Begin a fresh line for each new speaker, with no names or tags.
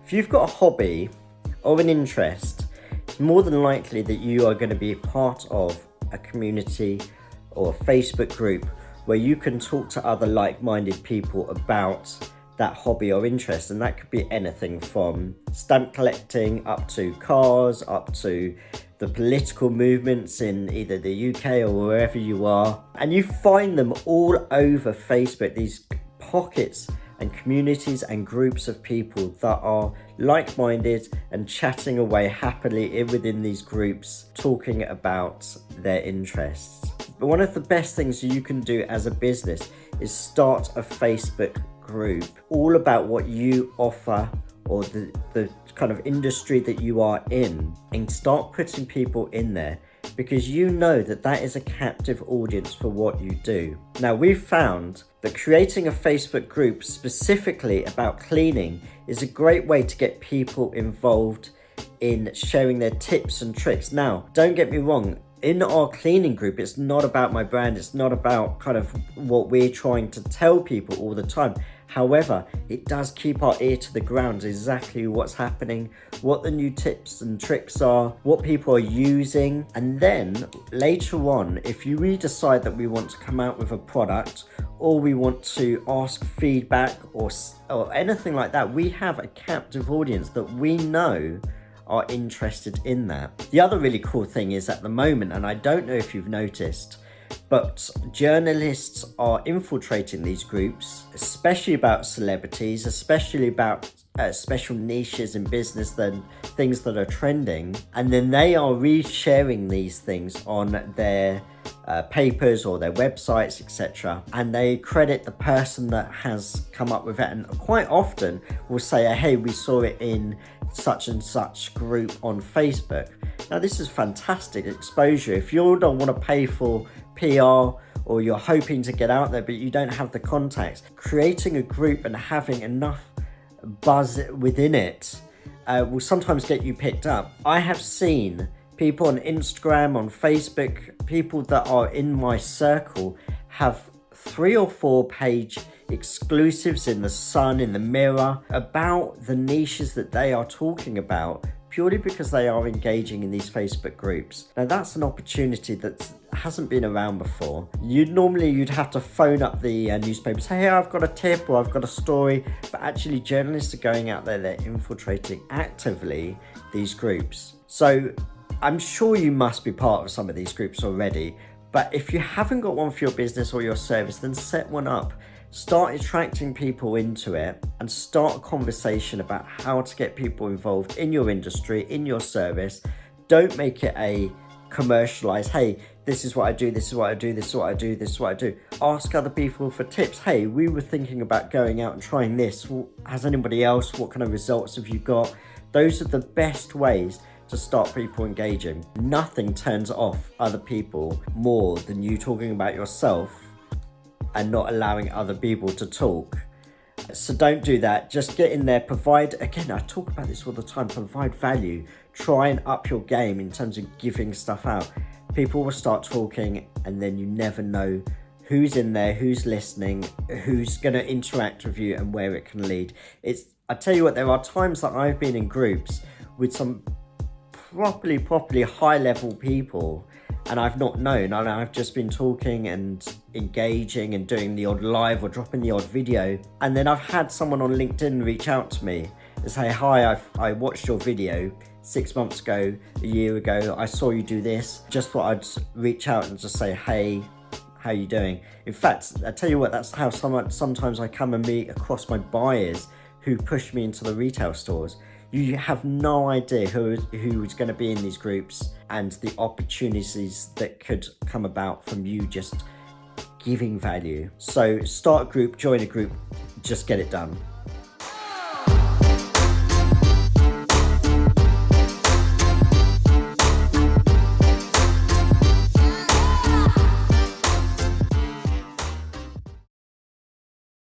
If you've got a hobby or an interest, it's more than likely that you are going to be part of a community or a Facebook group where you can talk to other like-minded people about that hobby or interest. And that could be anything from stamp collecting up to cars, up to the political movements in either the UK or wherever you are. And you find them all over Facebook, these pockets and communities and groups of people that are like-minded and chatting away happily within these groups, talking about their interests. But one of the best things you can do as a business is start a Facebook group all about what you offer or the kind of industry that you are in, and start putting people in there, because you know that that is a captive audience for what you do. Now, we've found that creating a Facebook group specifically about cleaning is a great way to get people involved in sharing their tips and tricks. Now, don't get me wrong, in our cleaning group, it's not about my brand, it's not about kind of what we're trying to tell people all the time. However, it does keep our ear to the ground, exactly what's happening, what the new tips and tricks are, what people are using. And then later on, if we decide that we want to come out with a product, or we want to ask feedback or anything like that, we have a captive audience that we know are interested in that. The other really cool thing is at the moment, and I don't know if you've noticed, but journalists are infiltrating these groups, especially about celebrities, especially about special niches in business, than things that are trending. And then they are resharing these things on their papers or their websites, etc. And they credit the person that has come up with it, and quite often will say, hey, we saw it in such and such group on Facebook. Now, this is fantastic exposure. If you don't want to pay for PR, or you're hoping to get out there but you don't have the contacts, creating a group and having enough buzz within it will sometimes get you picked up. I have seen people on Instagram, on Facebook, people that are in my circle have 3 or 4 page exclusives in the Sun, in the Mirror, about the niches that they are talking about, purely because they are engaging in these Facebook groups. Now, that's an opportunity that hasn't been around before. You'd have to phone up the newspapers, say, hey, I've got a tip or I've got a story. But actually, journalists are going out there, they're infiltrating actively these groups. So I'm sure you must be part of some of these groups already. But if you haven't got one for your business or your service, then set one up. Start attracting people into it and start a conversation about how to get people involved in your industry, in your service. Don't make it a commercialized, hey, this is what I do, this is what I do, this is what I do, this is what I do. Ask other people for tips. Hey, we were thinking about going out and trying this. Well, has anybody else? What kind of results have you got? Those are the best ways to start people engaging. Nothing turns off other people more than you talking about yourself and not allowing other people to talk. So don't do that. Just get in there, provide, again, I talk about this all the time, provide value. Try and up your game in terms of giving stuff out. People will start talking, and then you never know who's in there, who's listening, who's going to interact with you, and where it can lead. I tell you what, there are times that I've been in groups with some properly high level people, and I've not known, and I've just been talking and engaging and doing the odd live or dropping the odd video. And then I've had someone on LinkedIn reach out to me and say, hi, I watched your video 6 months ago, a year ago, I saw you do this. Just thought I'd reach out and just say, hey, how you doing? In fact, I tell you what, that's how sometimes I come and meet across my buyers who push me into the retail stores. You have no idea who is going to be in these groups and the opportunities that could come about from you just giving value. So start a group, join a group, just get it done.